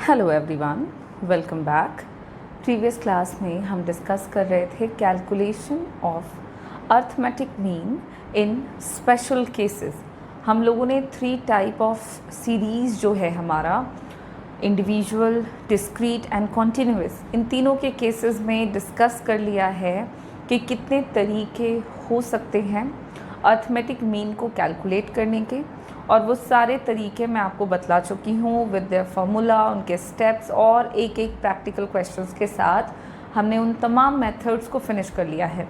Hello everyone, welcome back. Previous class में हम discuss कर रहे थे calculation of arithmetic mean in special cases. हम लोगों ने 3 टाइप ऑफ सीरीज़ जो है हमारा इंडिविजुअल, डिस्क्रीट एंड कॉन्टिन्यूस, इन तीनों के केसेस में डिस्कस कर लिया है कि कितने तरीके हो सकते हैं अर्थमेटिक मीन को कैलकुलेट करने के, और वो सारे तरीके मैं आपको बतला चुकी हूँ विद द फार्मूला, उनके स्टेप्स और एक एक प्रैक्टिकल क्वेश्चंस के साथ हमने उन तमाम मेथड्स को फिनिश कर लिया है।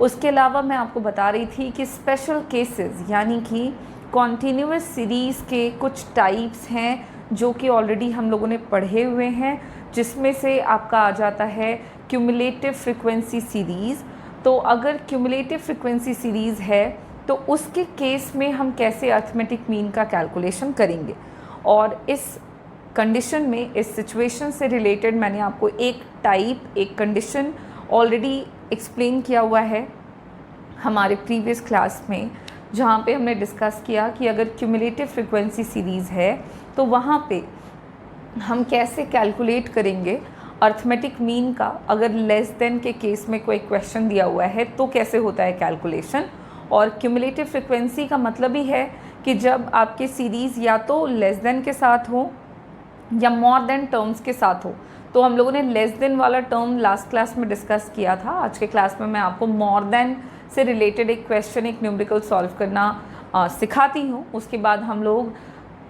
उसके अलावा मैं आपको बता रही थी कि स्पेशल केसेस यानी कि कॉन्टीन्यूअस सीरीज़ के कुछ टाइप्स हैं जो कि ऑलरेडी हम लोगों ने पढ़े हुए हैं, जिसमें से आपका आ जाता है क्यूमुलेटिव फ्रीक्वेंसी सीरीज़। तो अगर क्यूमुलेटिव फ्रीक्वेंसी सीरीज़ है तो उसके केस में हम कैसे अर्थमेटिक मीन का कैलकुलेशन करेंगे, और इस कंडीशन में, इस सिचुएशन से रिलेटेड मैंने आपको एक टाइप, एक कंडीशन ऑलरेडी एक्सप्लेन किया हुआ है हमारे प्रीवियस क्लास में, जहाँ पे हमने डिस्कस किया कि अगर क्यूमुलेटिव फ्रीक्वेंसी सीरीज़ है तो वहाँ पे हम कैसे कैलकुलेट करेंगे अर्थमेटिक मीन का। अगर लेस देन के केस में कोई क्वेश्चन दिया हुआ है तो कैसे होता है कैलकुलेशन, और क्यूमुलेटिव फ्रीक्वेंसी का मतलब ही है कि जब आपके सीरीज़ या तो लेस देन के साथ हो या मोर देन टर्म्स के साथ हो। तो हम लोगों ने लेस देन वाला टर्म लास्ट क्लास में डिस्कस किया था। आज के क्लास में मैं आपको मोर देन से रिलेटेड एक क्वेश्चन, एक न्यूमेरिकल सॉल्व करना सिखाती हूँ। उसके बाद हम लोग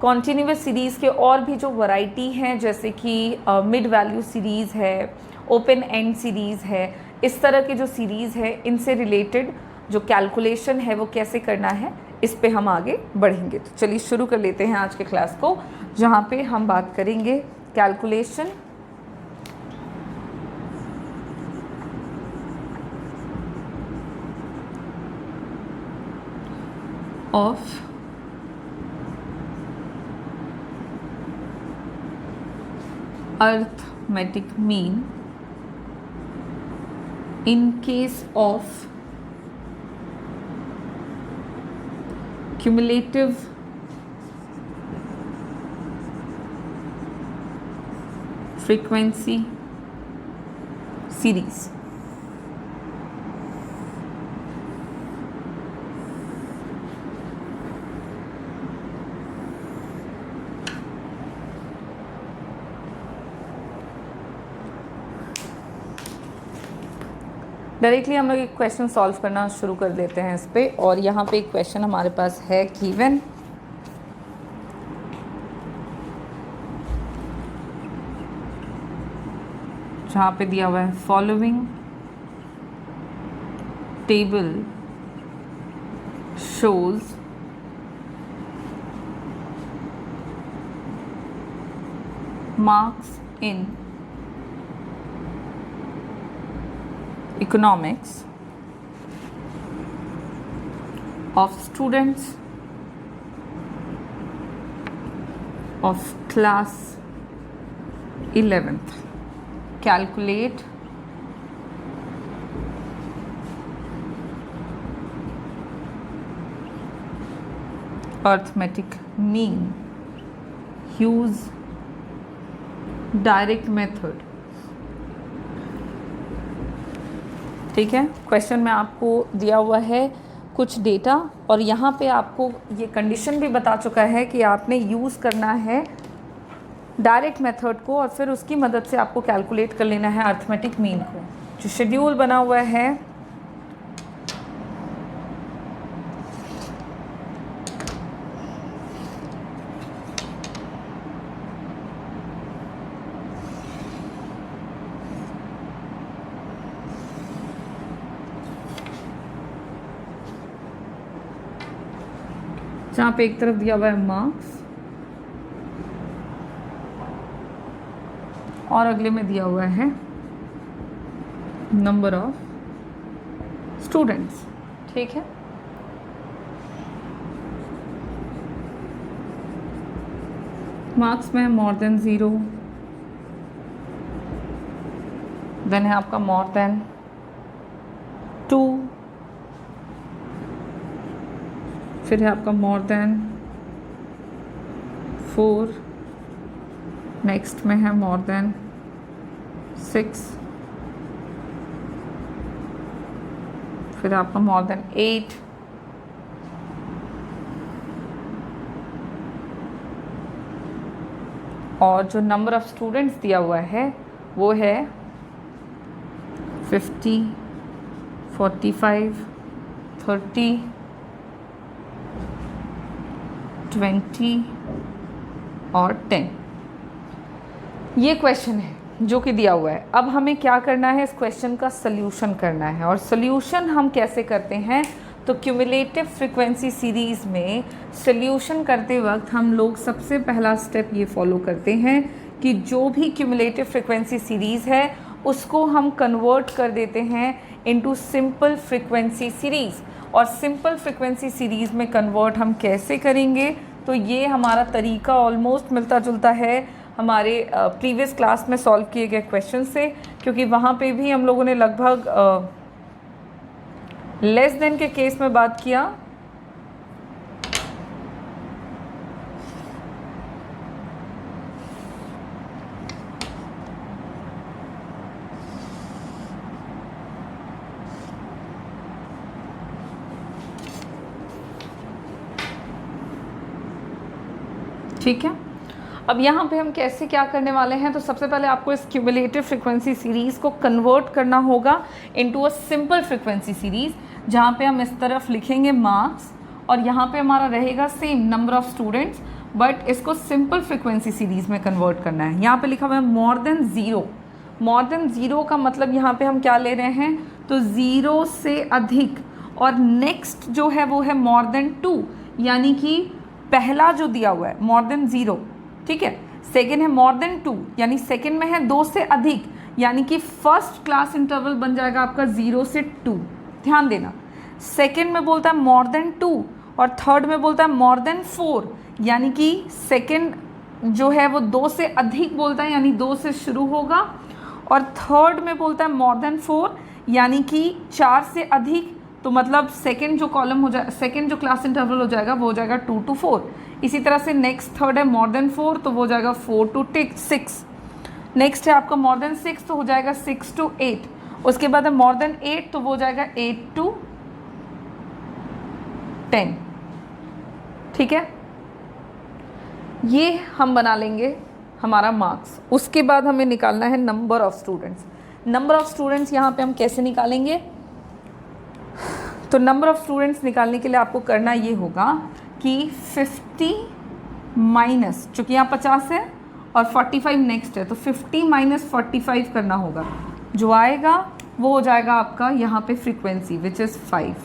कॉन्टीन्यूअस सीरीज़ के और भी जो वैरायटी हैं, जैसे कि मिड वैल्यू सीरीज़ है, ओपन एंड सीरीज़ है, इस तरह की जो सीरीज़ है, इनसे रिलेटेड जो कैलकुलेशन है वो कैसे करना है, इस पे हम आगे बढ़ेंगे। तो चलिए शुरू कर लेते हैं आज के क्लास को, जहाँ पे हम बात करेंगे calculation of arithmetic mean in case of cumulative frequency series। Directly हम लोग एक क्वेश्चन सॉल्व करना शुरू कर देते हैं इस पे। और यहाँ पे एक क्वेश्चन हमारे पास है गिवन, जहाँ पे दिया हुआ है following table shows marks in economics of students of class 11th. Calculate arithmetic mean. Use direct method. ठीक है, क्वेश्चन में आपको दिया हुआ है कुछ डेटा, और यहाँ पे आपको ये कंडीशन भी बता चुका है कि आपने यूज़ करना है डायरेक्ट मेथड को, और फिर उसकी मदद से आपको कैलकुलेट कर लेना है अर्थमेटिक मीन को। जो शेड्यूल बना हुआ है जहाँ पे एक तरफ दिया हुआ है मार्क्स और अगले में दिया हुआ है नंबर ऑफ स्टूडेंट्स। ठीक है, मार्क्स में मोर देन 0, देन है आपका मोर देन 2, फिर है आपका मोर देन 4, नेक्स्ट में है मोर देन 6, फिर आपका मोर देन 8, और जो नंबर ऑफ स्टूडेंट्स दिया हुआ है वो है 50, 45, 30, 20 और 10। ये क्वेश्चन है जो कि दिया हुआ है। अब हमें क्या करना है, इस क्वेश्चन का सल्यूशन करना है। और सल्यूशन हम कैसे करते हैं, तो क्यूमुलेटिव फ्रीक्वेंसी सीरीज़ में सल्यूशन करते वक्त हम लोग सबसे पहला स्टेप ये फॉलो करते हैं कि जो भी क्यूमुलेटिव फ्रीक्वेंसी सीरीज़ है उसको हम कन्वर्ट कर देते हैं इनटू सिंपल फ्रीक्वेंसी सीरीज़। और सिंपल फ्रीक्वेंसी सीरीज़ में कन्वर्ट हम कैसे करेंगे, तो ये हमारा तरीका ऑलमोस्ट मिलता जुलता है हमारे प्रीवियस क्लास में सॉल्व किए गए क्वेश्चन से, क्योंकि वहाँ पे भी हम लोगों ने लगभग लेस देन के केस में बात किया। ठीक है, अब यहाँ पे हम कैसे क्या करने वाले हैं, तो सबसे पहले आपको इस क्यूमुलेटिव फ्रीक्वेंसी सीरीज़ को कन्वर्ट करना होगा into a simple frequency series, जहाँ पे हम इस तरफ लिखेंगे मार्क्स और यहाँ पे हमारा रहेगा same number of students, but इसको सिंपल फ्रीक्वेंसी सीरीज़ में कन्वर्ट करना है। यहाँ पे लिखा हुआ है more than zero. More than zero का मतलब यहाँ पे हम क्या ले रहे हैं, तो ज़ीरो से अधिक, और नेक्स्ट जो है वो है मोर देन 2, यानी कि पहला जो दिया हुआ है मोर देन ज़ीरो, ठीक है। सेकेंड है मोर देन 2, यानी सेकेंड में है 2 से अधिक, यानी कि फर्स्ट क्लास इंटरवल बन जाएगा आपका 0 से 2। ध्यान देना, सेकेंड में बोलता है मोर देन 2 और थर्ड में बोलता है मोर देन 4, यानी कि सेकेंड जो है वो 2 से अधिक बोलता है, यानी 2 से शुरू होगा, और थर्ड में बोलता है मोर देन 4, यानी कि 4 से अधिक, तो मतलब सेकेंड जो कॉलम हो जाए, सेकेंड जो क्लास इंटरवल हो जाएगा वो हो जाएगा 2 to 4। इसी तरह से नेक्स्ट थर्ड है मोर देन 4, तो वो हो जाएगा 4 to 6। नेक्स्ट है आपका मोर देन 6, तो हो जाएगा 6 to 8। उसके बाद है मोर देन 8, तो वो हो जाएगा 8 to 10। ठीक है, ये हम बना लेंगे हमारा मार्क्स। उसके बाद हमें निकालना है number of students. Number of students यहाँ पे हम कैसे निकालेंगे, तो नंबर ऑफ स्टूडेंट्स निकालने के लिए आपको करना ये होगा कि 50 माइनस, चूँकि यहाँ 50 है और 45 नेक्स्ट है, तो 50 माइनस 45 करना होगा। जो आएगा वो हो जाएगा आपका यहाँ पे फ्रीक्वेंसी विच इज़ 5।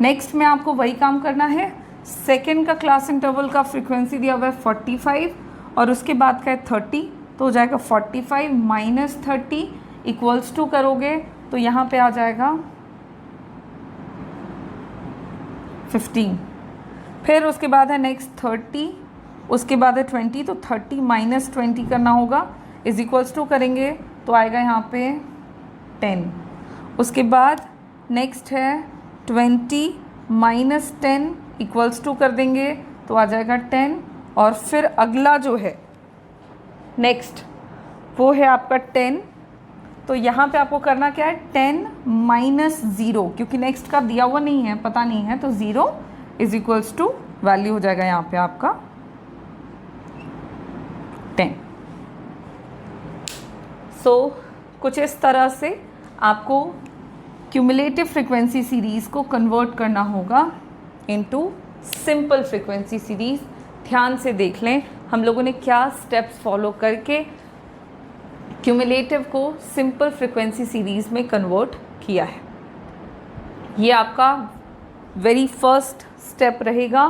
नेक्स्ट में आपको वही काम करना है, सेकेंड का क्लास इंटरवल का फ्रीक्वेंसी दिया हुआ है 45 और उसके बाद का है 30, तो हो जाएगा 45 माइनस 30 इक्वल्स टू करोगे तो यहाँ पे आ जाएगा 15। फिर उसके बाद है नेक्स्ट 30, उसके बाद है 20, तो 30 माइनस 20 करना होगा, इज इक्वल्स टू करेंगे तो आएगा यहाँ पे 10। उसके बाद नेक्स्ट है 20 माइनस 10 इक्वल्स टू कर देंगे तो आ जाएगा 10। और फिर अगला जो है नेक्स्ट वो है आपका 10, तो यहाँ पे आपको करना क्या है 10 माइनस 0, क्योंकि नेक्स्ट का दिया हुआ नहीं है, पता नहीं है, तो 0 इज इक्वल्स टू वैल्यू हो जाएगा यहाँ पे आपका 10। सो कुछ इस तरह से आपको क्यूमुलेटिव फ्रीक्वेंसी सीरीज़ को कन्वर्ट करना होगा इनटू सिंपल फ्रीक्वेंसी सीरीज़। ध्यान से देख लें हम लोगों ने क्या स्टेप्स फॉलो करके क्यूमुलेटिव को सिंपल फ्रीक्वेंसी सीरीज़ में कन्वर्ट किया है। ये आपका वेरी फर्स्ट स्टेप रहेगा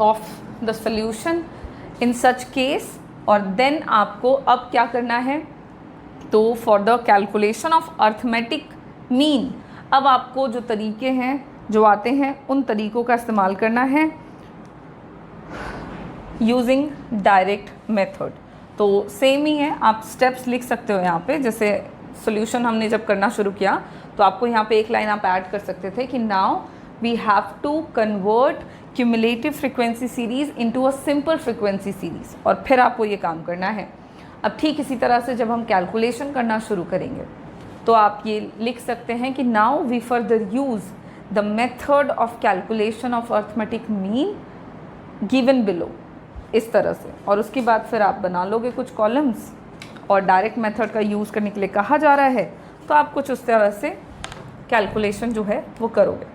of the solution in such case. और देन आपको अब क्या करना है, तो for the calculation of arithmetic mean, अब आपको जो तरीके हैं जो आते हैं उन तरीक़ों का इस्तेमाल करना है यूजिंग डायरेक्ट मेथड। तो सेम ही है, आप स्टेप्स लिख सकते हो यहाँ पे। जैसे सॉल्यूशन हमने जब करना शुरू किया तो आपको यहाँ पे एक लाइन आप ऐड कर सकते थे कि now we have to convert cumulative frequency series into a simple frequency series, और फिर आपको ये काम करना है। अब ठीक इसी तरह से जब हम कैलकुलेशन करना शुरू करेंगे तो आप ये लिख सकते हैं कि now we further use the method of calculation of arithmetic mean given below, इस तरह से। और उसके बाद फिर आप बना लोगे कुछ कॉलम्स, और डायरेक्ट मेथड का यूज़ करने के लिए कहा जा रहा है तो आप कुछ उस तरह से कैलकुलेशन जो है वो करोगे।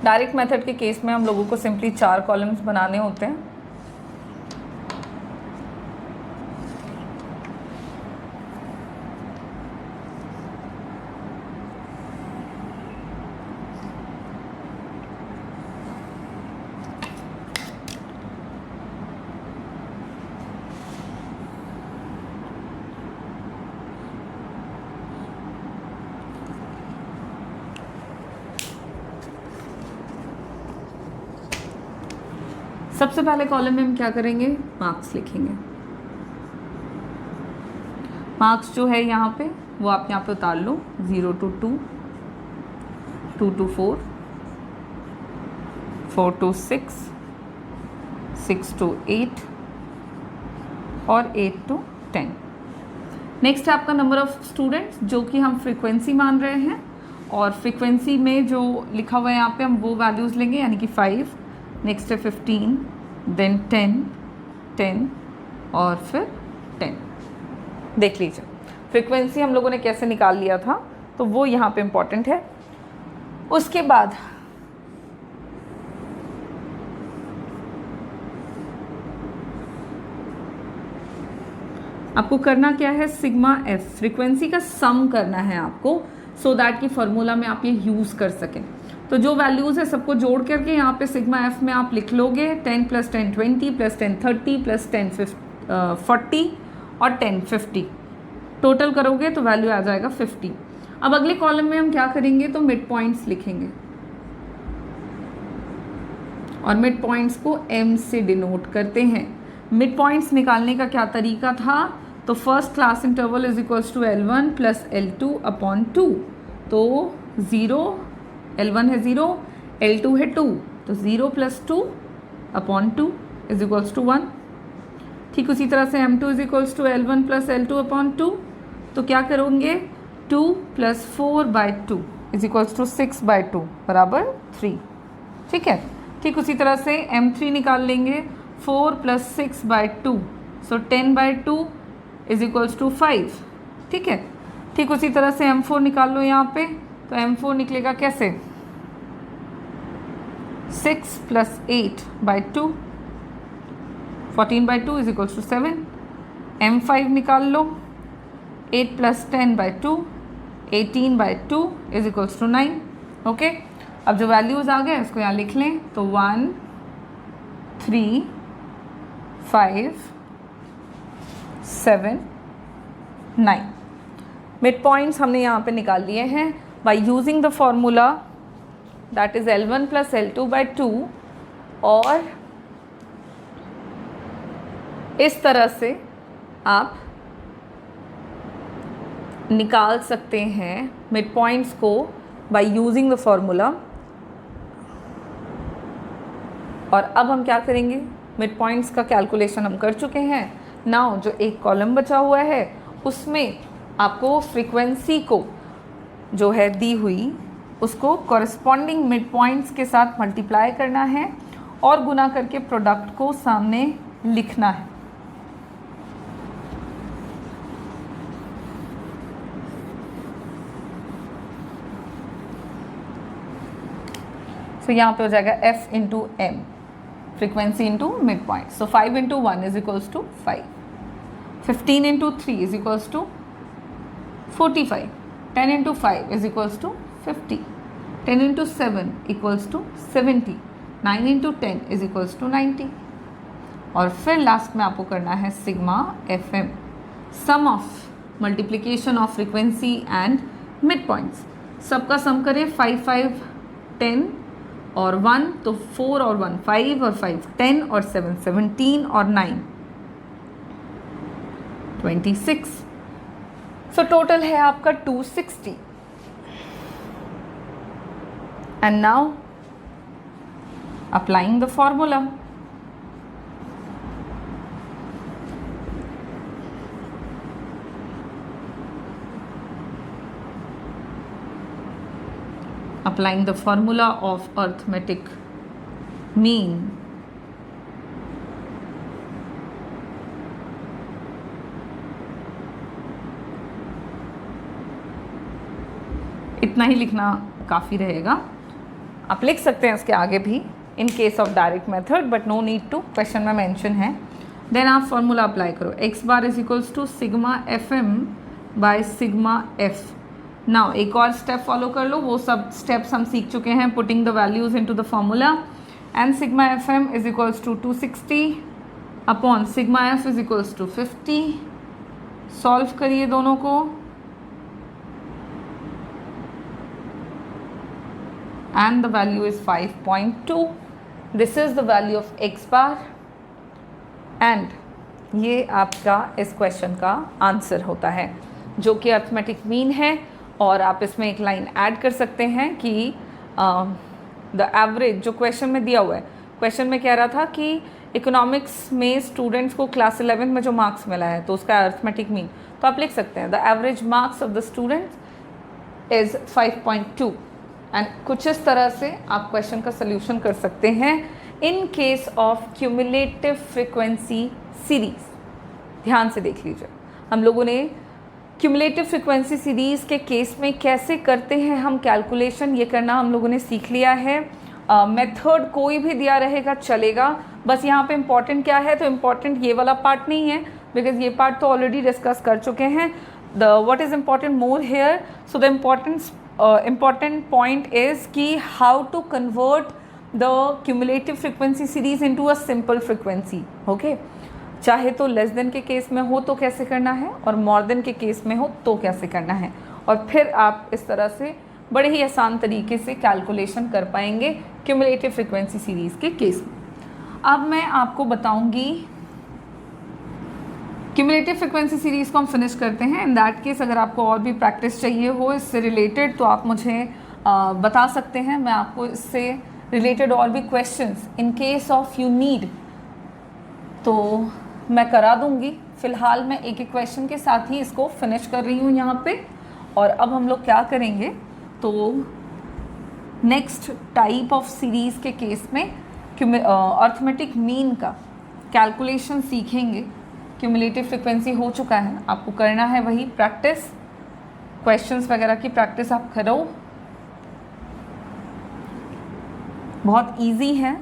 डायरेक्ट मेथड के केस में हम लोगों को सिंपली 4 कॉलम्स बनाने होते हैं। सबसे पहले कॉलम में हम क्या करेंगे, मार्क्स लिखेंगे। मार्क्स जो है यहाँ पे वो आप यहाँ पे उतार लो, 0 to 2, 2 to 4, 4 to 6, 6 to 8 और 8 to 10। नेक्स्ट है आपका नंबर ऑफ स्टूडेंट्स, जो कि हम फ्रीक्वेंसी मान रहे हैं, और फ्रीक्वेंसी में जो लिखा हुआ है यहाँ पे हम वो वैल्यूज़ लेंगे, यानी कि 5, नेक्स्ट है 15, देन 10, 10 और फिर 10। देख लीजिए फ्रीक्वेंसी हम लोगों ने कैसे निकाल लिया था, तो वो यहाँ पे इम्पॉर्टेंट है। उसके बाद आपको करना क्या है, सिग्मा एफ फ्रीक्वेंसी का सम करना है आपको, सो दैट कि फॉर्मूला में आप ये यूज़ कर सकें। तो जो वैल्यूज़ है सबको जोड़ करके यहाँ पे सिग्मा एफ में आप लिख लोगे 10 + 10 20 + 10 30 + 10 40 और 10 50। टोटल करोगे तो वैल्यू आ जाएगा 50। अब अगले कॉलम में हम क्या करेंगे, तो मिड पॉइंट्स लिखेंगे, और मिड पॉइंट्स को m से डिनोट करते हैं। मिड पॉइंट्स निकालने का क्या तरीका था, तो first class interval is equals to L1 + L2 upon 2। तो 0, L1 है 0, L2 है 2, तो 0 + 2 अपॉन 2 इज इक्वल्स टू 1। ठीक उसी तरह से M2 is equals to L1 + L2 upon 2, तो क्या करोगे, 2 + 4/2 इज इक्वल्स टू 6/2 बराबर 3। ठीक है, ठीक उसी तरह से M3 निकाल लेंगे, 4 + 6/2, सो 10/2 इज इक्वल्स टू 5। ठीक है, ठीक उसी तरह से M4 निकाल लो यहाँ पे, तो M4 निकलेगा कैसे, 6 + 8/2, 14/2 इज इक्वल्स टू 7। M5 निकाल लो, 8 + 10/2, 18/2 इज इक्वल्स टू 9। ओके, अब जो वैल्यूज़ आ गए उसको यहाँ लिख लें, तो 1 3 5 7 9 मिड पॉइंट्स हमने यहाँ पे निकाल लिए हैं by using the formula that is L1 + L2/2, और इस तरह से आप निकाल सकते हैं मिड पॉइंट्स को बाय यूजिंग द फॉर्मूला। और अब हम क्या करेंगे, मिड पॉइंट्स का कैलकुलेशन हम कर चुके हैं। नाउ जो एक कॉलम बचा हुआ है उसमें आपको फ्रीक्वेंसी को जो है दी हुई उसको कॉरस्पॉन्डिंग मिड पॉइंट्स के साथ मल्टीप्लाई करना है और गुना करके प्रोडक्ट को सामने लिखना है। तो यहाँ पे हो जाएगा F × M, frequency into mid point. So 5 × 1 is equals to 5, 15 × 3 is equals to 45, 10 × 5 is equals to 50, 10 × 7 equals to 70, 9 × 10 is equals to 90। और फिर लास्ट में आपको करना है sigma FM, sum of multiplication of frequency and mid points. सबका sum करें, 5 5 10 और 1, तो 4 और 1 5 और 5 10 और 7 17 और 9 26, सो टोटल है आपका 260। And now applying the formula. Applying the formula of arithmetic mean, इतना ही लिखना काफ़ी रहेगा। आप लिख सकते हैं इसके आगे भी in case of direct method, but no need to, question में मेंशन है। देन आप फॉर्मूला अप्लाई करो, x bar is equals to sigma F M by sigma F. Now एक और स्टेप फॉलो कर लो, वो सब स्टेप्स हम सीख चुके हैं, putting the values into the formula. And sigma F M is equals to 260 upon sigma F is equals to 50। Solve करिए दोनों को, and the value is 5.2. This is the value of x bar and ये आपका इस question का answer होता है, जो कि अर्थमेटिक मीन है। और आप इसमें एक लाइन ऐड कर सकते हैं कि द एवरेज, जो क्वेश्चन में दिया हुआ है, क्वेश्चन में कह रहा था कि इकोनॉमिक्स में स्टूडेंट्स को क्लास 11 में जो मार्क्स मिला है तो उसका अर्थमेटिक मीन, तो आप लिख सकते हैं the average marks of the students is 5.2। And कुछ इस तरह से आप क्वेश्चन का सल्यूशन कर सकते हैं इन case of cumulative frequency series. ध्यान से देख लीजिए, हम लोगों ने क्यूमुलेटिव फ्रीक्वेंसी सीरीज के केस में कैसे करते हैं हम कैलकुलेशन, ये करना हम लोगों ने सीख लिया है। मेथड कोई भी दिया रहेगा चलेगा, बस यहाँ पे इम्पॉर्टेंट क्या है, तो इम्पॉर्टेंट ये वाला पार्ट नहीं है, बिकॉज ये पार्ट तो ऑलरेडी डिस्कस कर चुके हैं। The what is important more here, so the important point is कि how to convert the cumulative frequency series into a simple frequency, okay? चाहे तो लेस देन के केस में हो तो कैसे करना है, और मोर देन के केस में हो तो कैसे करना है, और फिर आप इस तरह से बड़े ही आसान तरीके से कैलकुलेशन कर पाएंगे क्यूमुलेटिव फ्रीक्वेंसी सीरीज़ के केस में। अब मैं आपको बताऊंगी क्यूमुलेटिव फ्रीक्वेंसी सीरीज़ को हम फिनिश करते हैं। इन दैट केस अगर आपको और भी प्रैक्टिस चाहिए हो इससे रिलेटेड तो आप मुझे बता सकते हैं, मैं आपको इससे रिलेटेड और भी questions in case of you need तो मैं करा दूंगी। फ़िलहाल मैं एक एक क्वेश्चन के साथ ही इसको फिनिश कर रही हूँ यहाँ पे। और अब हम लोग क्या करेंगे, तो नेक्स्ट टाइप ऑफ सीरीज़ के केस में अर्थमेटिक मीन का कैलकुलेशन सीखेंगे। क्यूमुलेटिव फ्रीक्वेंसी हो चुका है, आपको करना है वही प्रैक्टिस, क्वेश्चंस वगैरह की प्रैक्टिस आप करो, बहुत इजी है।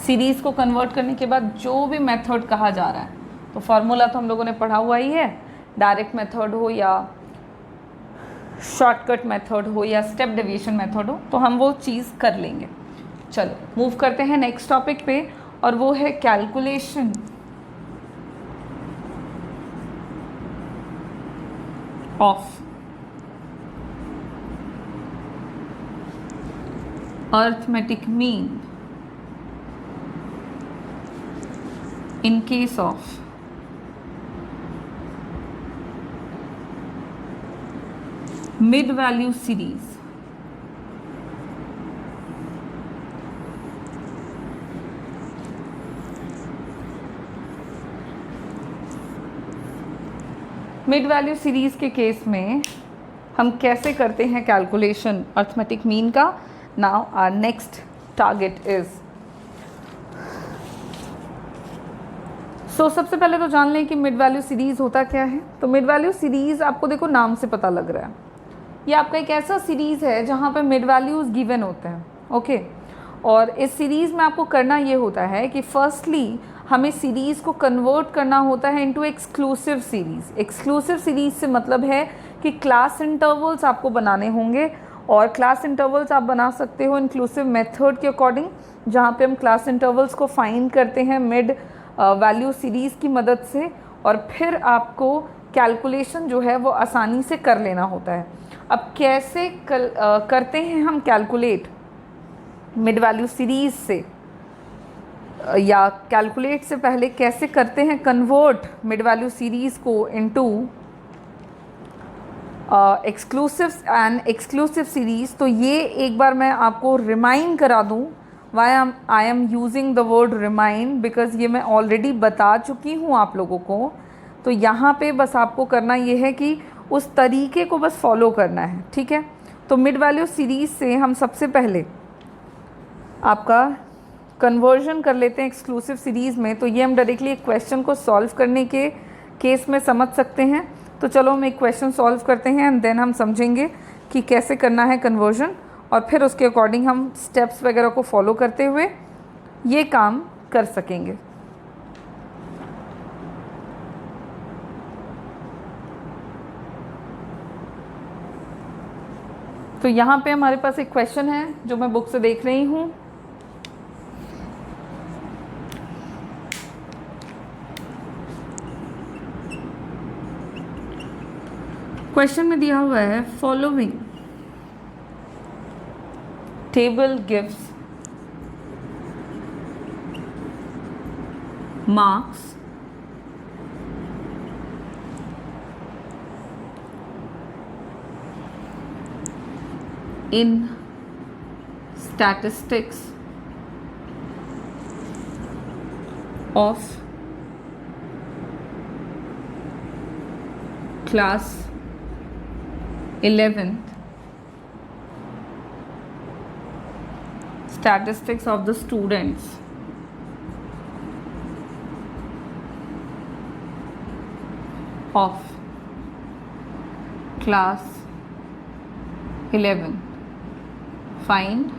सीरीज़ को कन्वर्ट करने के बाद जो भी मेथड कहा जा रहा है, तो फार्मूला तो हम लोगों ने पढ़ा हुआ ही है, डायरेक्ट मेथड हो या शॉर्टकट मेथड हो या स्टेप डेविएशन मेथड हो, तो हम वो चीज़ कर लेंगे। चलो मूव करते हैं नेक्स्ट टॉपिक पे, और वो है calculation of arithmetic mean in case of mid value series. Mid value series के केस में हम कैसे करते हैं कैलकुलेशन अर्थमेटिक मीन का। Now our next target is, सबसे पहले तो जान लें कि मिड वैल्यू सीरीज़ होता क्या है। तो मिड वैल्यू सीरीज़ आपको देखो नाम से पता लग रहा है, ये आपका एक ऐसा सीरीज़ है जहाँ पे मिड वैल्यूज़ गिवन होते हैं, ओके। और इस सीरीज़ में आपको करना ये होता है कि फर्स्टली हमें सीरीज़ को कन्वर्ट करना होता है into exclusive series. Exclusive series से मतलब है कि क्लास इंटरवल्स आपको बनाने होंगे, और क्लास इंटरवल्स आप बना सकते हो इंक्लूसिव मेथड के अकॉर्डिंग, जहाँ पे हम क्लास इंटरवल्स को फाइंड करते हैं मिड वैल्यू सीरीज़ की मदद से, और फिर आपको कैलकुलेशन जो है वो आसानी से कर लेना होता है। अब कैसे करते हैं हम कैलकुलेट मिड वैल्यू सीरीज़ से, या कैलकुलेट से पहले कैसे करते हैं कन्वर्ट मिड वैल्यू सीरीज़ को into exclusive and exclusive series. तो ये एक बार मैं आपको रिमाइंड करा दूँ, why I am using the word remind, because ये मैं ऑलरेडी बता चुकी हूँ आप लोगों को। तो यहाँ पे बस आपको करना ये है कि उस तरीके को बस फॉलो करना है, ठीक है। तो मिड वैल्यू सीरीज़ से हम सबसे पहले आपका कन्वर्जन कर लेते हैं एक्सक्लूसिव सीरीज़ में। तो ये हम डायरेक्टली एक क्वेश्चन को सॉल्व करने के केस में समझ सकते हैं। तो चलो हम एक क्वेश्चन सॉल्व करते हैं एंड देन हम समझेंगे कि कैसे करना है कन्वर्जन, और फिर उसके अकॉर्डिंग हम स्टेप्स वगैरह को फॉलो करते हुए ये काम कर सकेंगे। तो यहाँ पे हमारे पास एक क्वेश्चन है जो मैं बुक से देख रही हूँ। क्वेश्चन में दिया हुआ है following table gives marks in statistics of class 11th, statistics of the students of class 11. Find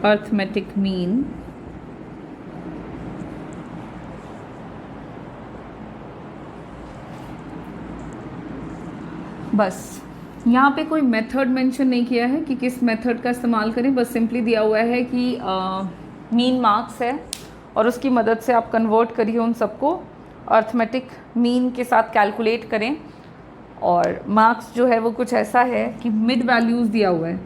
arithmetic mean बस यहाँ पे कोई मेथड मेंशन नहीं किया है कि किस मेथड का इस्तेमाल करें, बस सिंपली दिया हुआ है कि मीन मार्क्स है और उसकी मदद से आप कन्वर्ट करिए उन सबको अर्थमेटिक मीन के साथ कैलकुलेट करें। और मार्क्स जो है वो कुछ ऐसा है कि मिड वैल्यूज़ दिया हुआ है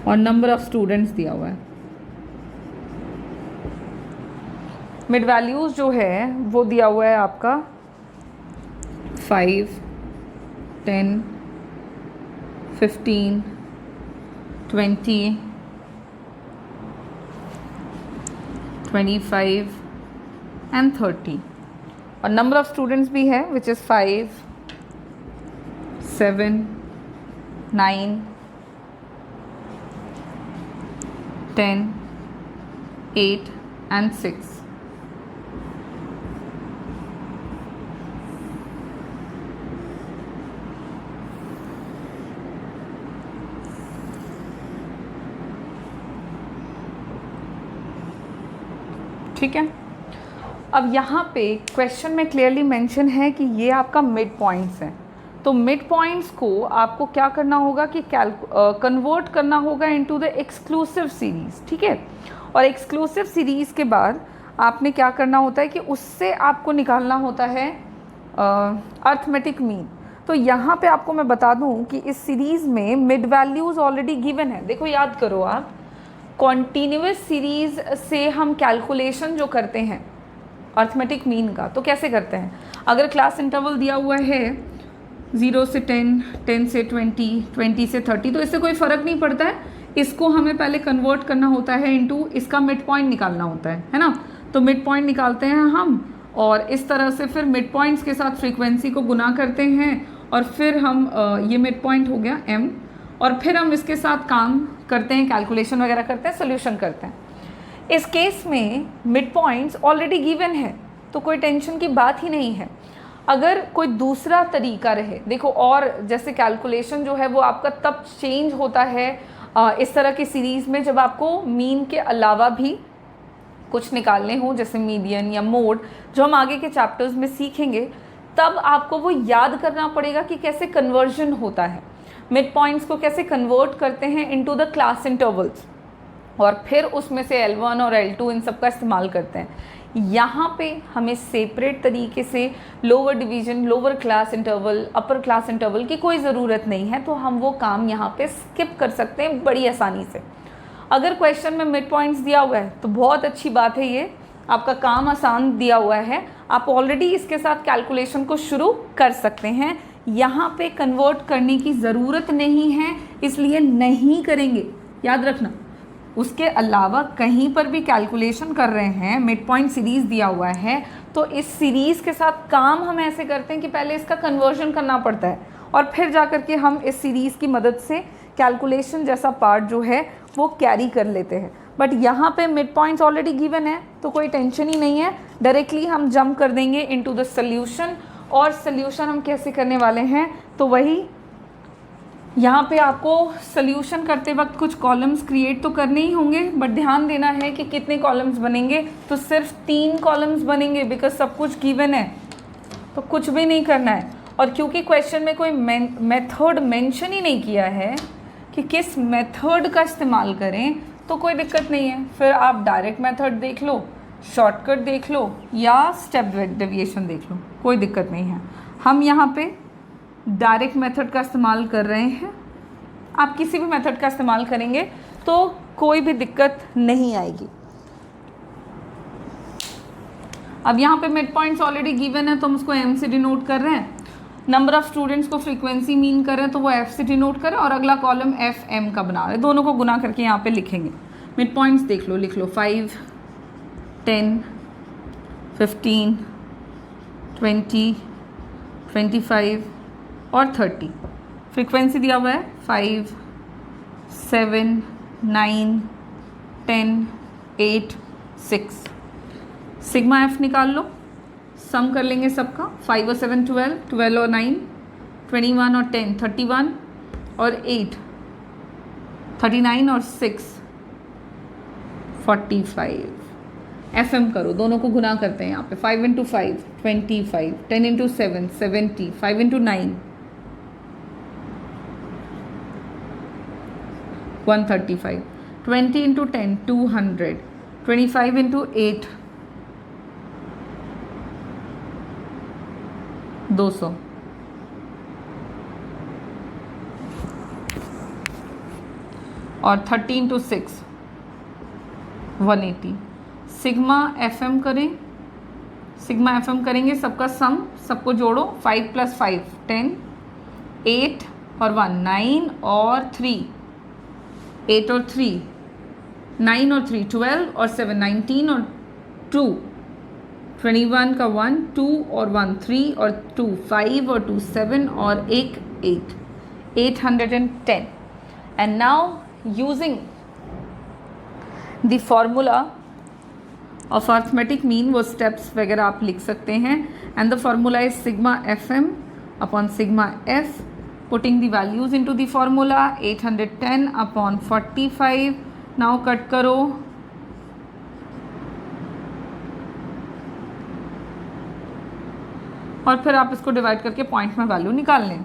और नंबर ऑफ स्टूडेंट्स दिया हुआ है। मिड वैल्यूज़ जो है वो दिया हुआ है आपका 5, 10, 15, 20, 25 एंड 30, और नंबर ऑफ स्टूडेंट्स भी है विच इज़ 5, 7, 9, 10, 8 एंड 6। ठीक है, अब यहाँ पे क्वेश्चन में क्लियरली मेंशन है कि ये आपका मिड पॉइंट्स हैं। तो मिड पॉइंट्स को आपको क्या करना होगा कि कन्वर्ट करना होगा इनटू द एक्सक्लूसिव सीरीज़, ठीक है। और एक्सक्लूसिव सीरीज़ के बाद आपने क्या करना होता है कि उससे आपको निकालना होता है अर्थमेटिक मीन। तो यहाँ पे आपको मैं बता दूँ कि इस सीरीज़ में मिड वैल्यूज़ ऑलरेडी गिवन है। देखो याद करो आप, कॉन्टीन्यूअस सीरीज़ से हम कैलकुलेशन जो करते हैं अर्थमेटिक मीन का, तो कैसे करते हैं, अगर क्लास इंटरवल दिया हुआ है 0 से 10, 10 से 20, 20 से 30, तो इससे कोई फ़र्क नहीं पड़ता है। इसको हमें पहले कन्वर्ट करना होता है इनटू इसका मिड पॉइंट निकालना होता है ना। तो मिड पॉइंट निकालते हैं हम और इस तरह से फिर मिड पॉइंट्स के साथ फ्रीक्वेंसी को गुना करते हैं और फिर हम ये मिड पॉइंट हो गया m, और फिर हम इसके साथ काम करते हैं, कैलकुलेशन वगैरह करते हैं, सोल्यूशन करते हैं। इस केस में मिड पॉइंट्स ऑलरेडी गिवन है तो कोई टेंशन की बात ही नहीं है। अगर कोई दूसरा तरीका रहे, देखो, और जैसे कैलकुलेशन जो है वो आपका तब चेंज होता है इस तरह की सीरीज़ में जब आपको मीन के अलावा भी कुछ निकालने हो, जैसे मीडियन या मोड, जो हम आगे के चैप्टर्स में सीखेंगे। तब आपको वो याद करना पड़ेगा कि कैसे कन्वर्जन होता है, मिड पॉइंट्स को कैसे कन्वर्ट करते हैं इनटू द क्लास इंटरवल्स, और फिर उसमें से L1 और L2 इन सब का इस्तेमाल करते हैं। यहाँ पे हमें सेपरेट तरीके से lower division, lower class interval, upper class interval की कोई ज़रूरत नहीं है, तो हम वो काम यहाँ पे स्किप कर सकते हैं बड़ी आसानी से। अगर क्वेश्चन में मिड पॉइंट्स दिया हुआ है तो बहुत अच्छी बात है, ये आपका काम आसान दिया हुआ है, आप ऑलरेडी इसके साथ कैलकुलेशन को शुरू कर सकते हैं। यहाँ पे कन्वर्ट करने की ज़रूरत नहीं है, इसलिए नहीं करेंगे, याद रखना। उसके अलावा कहीं पर भी कैलकुलेशन कर रहे हैं, मिड पॉइंट सीरीज़ दिया हुआ है, तो इस सीरीज़ के साथ काम हम ऐसे करते हैं कि पहले इसका कन्वर्जन करना पड़ता है और फिर जा कर के हम इस सीरीज़ की मदद से कैलकुलेशन जैसा पार्ट जो है वो कैरी कर लेते हैं। बट यहाँ पे मिड पॉइंट्स ऑलरेडी गिवन है तो कोई टेंशन ही नहीं है, डायरेक्टली हम जंप कर देंगे इनटू द सोल्यूशन। और सोल्यूशन हम कैसे करने वाले हैं, तो वही यहाँ पे आपको सोल्यूशन करते वक्त कुछ कॉलम्स क्रिएट तो करने ही होंगे, बट ध्यान देना है कि कितने कॉलम्स बनेंगे, तो सिर्फ 3 कॉलम्स बनेंगे, बिकॉज सब कुछ गिवन है तो कुछ भी नहीं करना है। और क्योंकि क्वेश्चन में कोई मेथड मेंशन ही नहीं किया है कि किस मेथड का इस्तेमाल करें, तो कोई दिक्कत नहीं है, फिर आप डायरेक्ट मेथड देख लो, शॉर्टकट देख लो या स्टेप डेविएशन देख लो, कोई दिक्कत नहीं है। हम यहाँ पे डायरेक्ट मेथड का इस्तेमाल कर रहे हैं, आप किसी भी मेथड का इस्तेमाल करेंगे तो कोई भी दिक्कत नहीं आएगी। अब यहाँ पे मिड पॉइंट्स ऑलरेडी गिवन है तो हम उसको एम से डिनोट कर रहे हैं, नंबर ऑफ स्टूडेंट्स को फ्रीक्वेंसी मीन कर रहे हैं तो वो एफ से डिनोट करें, और अगला कॉलम एफ एम का बना रहे हैं, दोनों को गुना करके यहाँ पे लिखेंगे। मिड पॉइंट्स देख लो, लिख लो 5, 10, 15, 20, 25 और 30। फ्रीक्वेंसी दिया हुआ है 5, 7, 9, 10, 8, 6। सिग्मा एफ निकाल लो, सम कर लेंगे सबका, 5 और 7 12, 12 और 9 21 और 10 31 और 8 39 और 6 45। एफ एम करो, दोनों को गुना करते हैं यहाँ पे, 5 into 5 25, 10 into 7 70, 5 into 9 135, 20 into 10 200, 25 into 8 200 और 30 इंटू 6 180। सिग्मा एफ एम करें, सिग्मा एफ एम करेंगे, सबका सम, सबको जोड़ो, 5 + 5 10, 8 और 1 9 और 3 8 और 3 9 और 3 12 और 7 19 और 2 21 का 1 2 और 1 3 और 2 5 और 2 7 और 1 8 810। And now using the formula of arithmetic mean, वो स्टेप्स वगैरह आप लिख सकते हैं। And the formula is sigma F M upon sigma F, putting the values into the formula, 810 upon 45। Now cut करो, और फिर आप इसको डिवाइड करके पॉइंट में वैल्यू निकाल लें।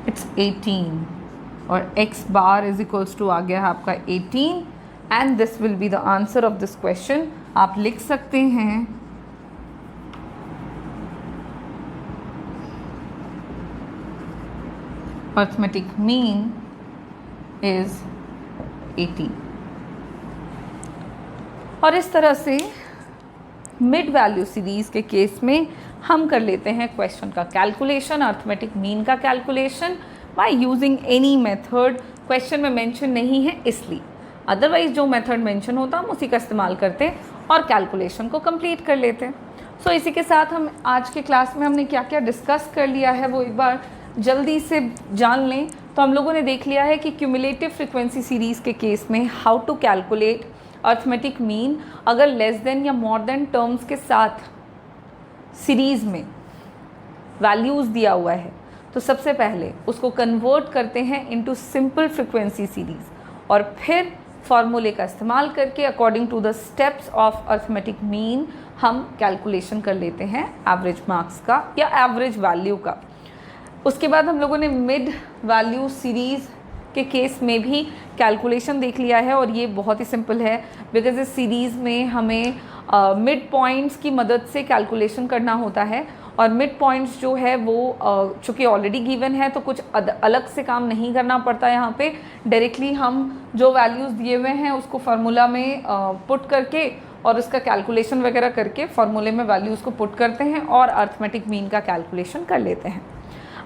इट्स 18 और x bar is equals to आ गया है आपका 18, and this will be the answer of this question. आप लिख सकते हैं अर्थमेटिक मीन इज 18। और इस तरह से मिड वैल्यू सीरीज के केस में हम कर लेते हैं क्वेश्चन का कैलकुलेशन, अर्थमेटिक मीन का calculation by using any method. Question में मेंशन नहीं है इसलिए, अदरवाइज जो मेथड मेंशन होता हम उसी का इस्तेमाल करते और कैलकुलेशन को कंप्लीट कर लेते। सो इसी के साथ हम आज के क्लास में हमने क्या क्या डिस्कस कर लिया है वो एक बार जल्दी से जान लें। तो हम लोगों ने देख लिया है कि क्यूमुलेटिव फ्रीक्वेंसी सीरीज़ के केस में how to calculate arithmetic mean. अगर लेस देन या मोर देन टर्म्स के साथ सीरीज़ में वैल्यूज़ दिया हुआ है तो सबसे पहले उसको कन्वर्ट करते हैं इनटू सिंपल फ्रीक्वेंसी सीरीज़, और फिर फार्मूले का इस्तेमाल करके according to the steps of arithmetic mean हम कैलकुलेशन कर लेते हैं एवरेज मार्क्स का या एवरेज वैल्यू का। उसके बाद हम लोगों ने मिड वैल्यू सीरीज़ के केस में भी कैलकुलेशन देख लिया है और ये बहुत ही सिंपल है बिकॉज इस सीरीज़ में हमें मिड पॉइंट्स की मदद से कैलकुलेशन करना होता है और मिड पॉइंट्स जो है वो चूँकि ऑलरेडी गिवन है तो कुछ अलग से काम नहीं करना पड़ता। यहाँ पे डायरेक्टली हम जो वैल्यूज़ दिए हुए हैं उसको फार्मूला में पुट करके और उसका कैलकुलेशन वगैरह करके फार्मूले में वैल्यूज़ को पुट करते हैं और अर्थमेटिक मीन का कैलकुलेशन कर लेते हैं।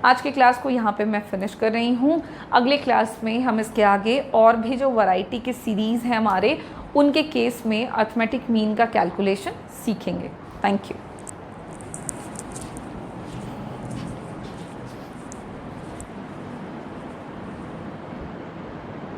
आज की क्लास को यहाँ पे मैं फिनिश कर रही हूँ। अगले क्लास में हम इसके आगे और भी जो वैरायटी के सीरीज़ हैं हमारे उनके केस में अर्थमेटिक मीन का कैलकुलेशन सीखेंगे। Thank you.